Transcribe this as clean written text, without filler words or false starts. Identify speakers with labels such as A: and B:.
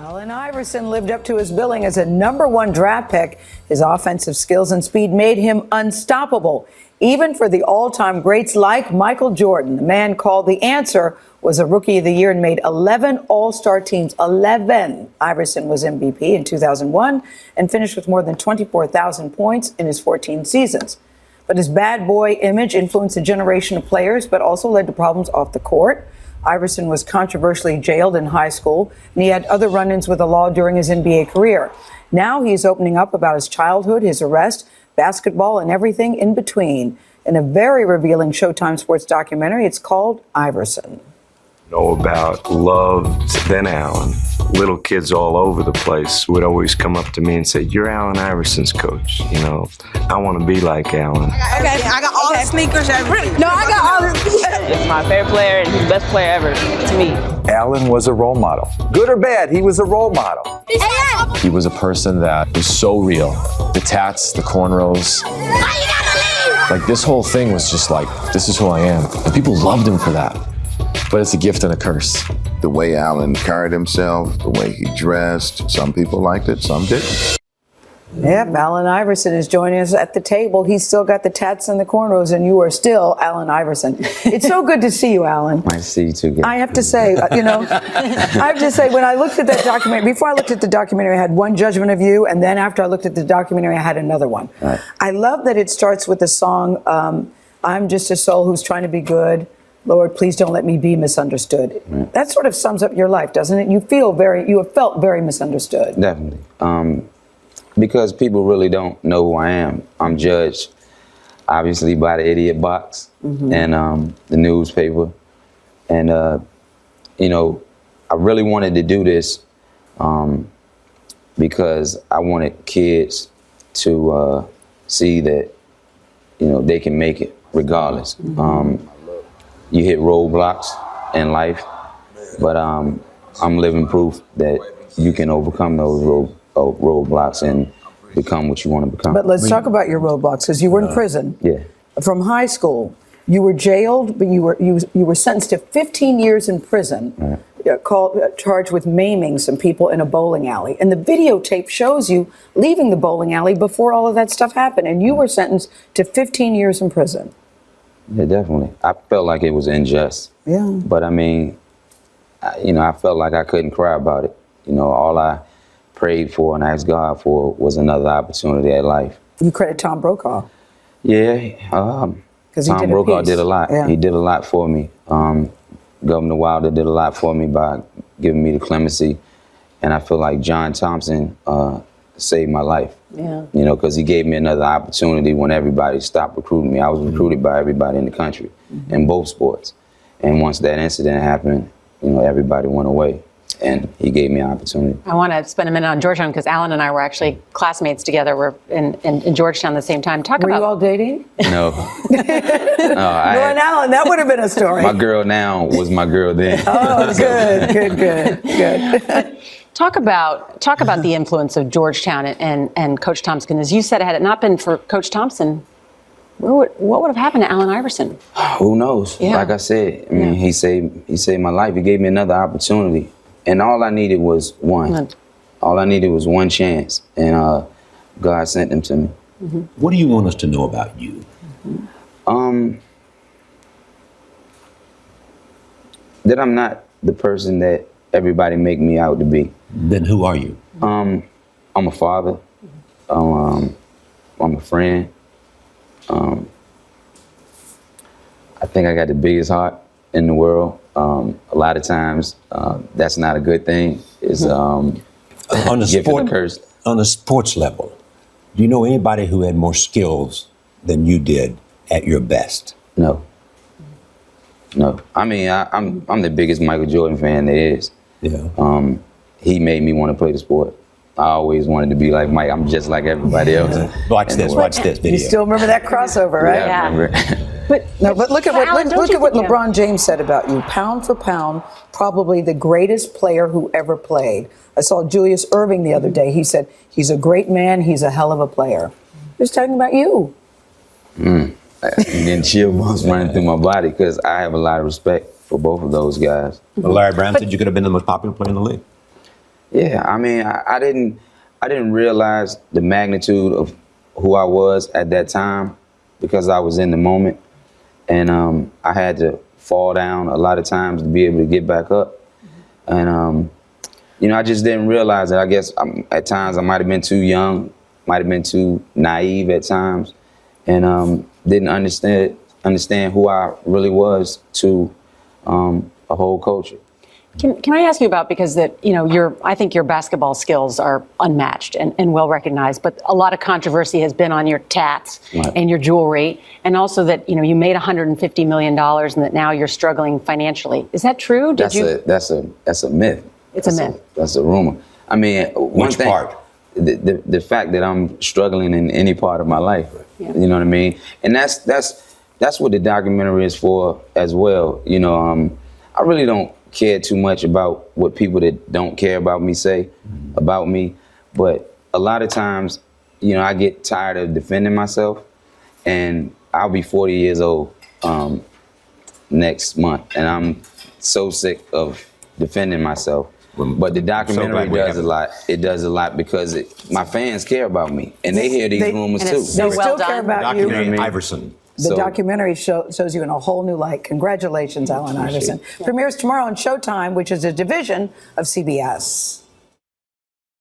A: Allen Iverson lived up to his billing as a #1 draft pick. His offensive skills and speed made him unstoppable, even for the all-time greats like Michael Jordan. The man called the answer was a Rookie of the Year and made 11 All-Star teams. 11. Iverson was MVP in 2001 and finished with more than 24,000 points in his 14 seasons. But his bad boy image influenced a generation of players, but also led to problems off the court. Iverson was controversially jailed in high school, and he had other run-ins with the law during his NBA career. Now he's opening up about his childhood, his arrest, basketball, and everything in between. In a very revealing Showtime Sports documentary, it's called Iverson.
B: Know about loved then Allen. Little kids all over the place would always come up to me and say, "You're Allen Iverson's coach. You know, I want to be like Allen."
C: I got all the sneakers, everything.
D: No, I got all the It's my favorite player and he's the best player ever to me.
E: Allen was a role model. Good or bad, he was a role model.
F: He was a person that was so real. The tats, the cornrows. Like this whole thing was just like, this is who I am. And people loved him for that. But it's a gift and a curse.
G: The way Allen carried himself, the way he dressed, some people liked it, some didn't.
A: Yep, Allen Iverson is joining us at the table. He's still got the tats and the cornrows, and you are still Allen Iverson. It's so good to see you, Allen.
H: Nice to see you too.
A: I have to say, when I looked at that documentary, before I looked at the documentary, I had one judgment of you, and then after I looked at the documentary, I had another one.
H: Right.
A: I love that it starts with the song, "I'm just a soul who's trying to be good. Lord, please don't let me be misunderstood."
H: Right.
A: That sort of sums up your life, doesn't it? You have felt very misunderstood.
H: Definitely. Because people really don't know who I am. I'm judged, obviously, by the idiot box and the newspaper. And, I really wanted to do this because I wanted kids to see that, they can make it regardless. You hit roadblocks in life, but I'm living proof that you can overcome those roadblocks and become what you want to become.
A: But let's talk about your roadblocks, because you were in prison.
H: Yeah.
A: From high school. You were jailed, but you were sentenced to 15 years in prison, charged with maiming some people in a bowling alley. And the videotape shows you leaving the bowling alley before all of that stuff happened, and you were sentenced to 15 years in prison.
H: Yeah, definitely. I felt like it was unjust.
A: Yeah.
H: But I mean, I felt like I couldn't cry about it. All I prayed for and asked God for was another opportunity at life.
A: You credit Tom Brokaw.
H: Yeah. Tom Brokaw did a lot.
A: Yeah.
H: He did a lot for me. Governor Wilder did a lot for me by giving me the clemency. And I feel like John Thompson saved my life.
A: Yeah.
H: Because he gave me another opportunity when everybody stopped recruiting me. I was recruited by everybody in the country in both sports. And once that incident happened, everybody went away. And he gave me an opportunity.
I: I want to spend a minute on Georgetown because Allen and I were actually classmates together. We're in Georgetown at the same time.
A: Were you all dating?
H: No.
A: You and Allen, that would have been a story.
H: My girl now was my girl then.
A: Oh, good.
I: Talk about the influence of Georgetown and Coach Thompson. As you said, had it not been for Coach Thompson, what would have happened to Allen Iverson?
H: Who knows?
I: Yeah.
H: Like I said, I mean, he saved my life. He gave me another opportunity. And all I needed was one. All I needed was one chance. And God sent him to me.
J: What do you want us to know about you?
H: That I'm not the person that everybody make me out to be.
J: Then who are you?
H: I'm a father. I'm a friend. I think I got the biggest heart in the world. A lot of times, that's not a good thing. It's
J: on a sports level, do you know anybody who had more skills than you did at your best?
H: No. I mean, I'm the biggest Michael Jordan fan there is.
J: Yeah.
H: He made me want to play the sport. I always wanted to be like Mike. I'm just like everybody else.
J: Watch this video.
A: You still remember that crossover, right?
H: Yeah, I remember.
A: But look at what LeBron James said about you. Pound for pound, probably the greatest player who ever played. I saw Julius Erving the other day. He said he's a great man. He's a hell of a player. He was talking about you.
H: I'm getting chill bumps running through my body because I have a lot of respect for both of those guys.
J: Larry Brown said you could have been the most popular player in the league.
H: Yeah, I mean, I didn't realize the magnitude of who I was at that time because I was in the moment, and I had to fall down a lot of times to be able to get back up, and you know, I just didn't realize it. I guess at times I might have been too young, might have been too naive at times, and didn't understand who I really was to a whole culture.
I: Can I ask you about, because that, you know, I think your basketball skills are unmatched and well recognized, but a lot of controversy has been on your tats and your jewelry, and also that, you know, you made $150 million and that now you're struggling financially. Is that true?
H: That's a myth.
I: It's a myth.
H: That's a rumor. I mean,
J: Which part?
H: The fact that I'm struggling in any part of my life.
I: Yeah.
H: You know what I mean? And that's what the documentary is for as well. You know, I really don't care too much about what people that don't care about me say about me, but a lot of times, you know, I get tired of defending myself, and I'll be 40 years old next month, and I'm so sick of defending myself. But the documentary does a lot. It does a lot because my fans care about me, and they hear these rumors too.
A: They still care about you.
J: Documentary Iverson.
A: The documentary shows you in a whole new light. Congratulations, Allen Iverson. Premieres tomorrow on Showtime, which is a division of CBS.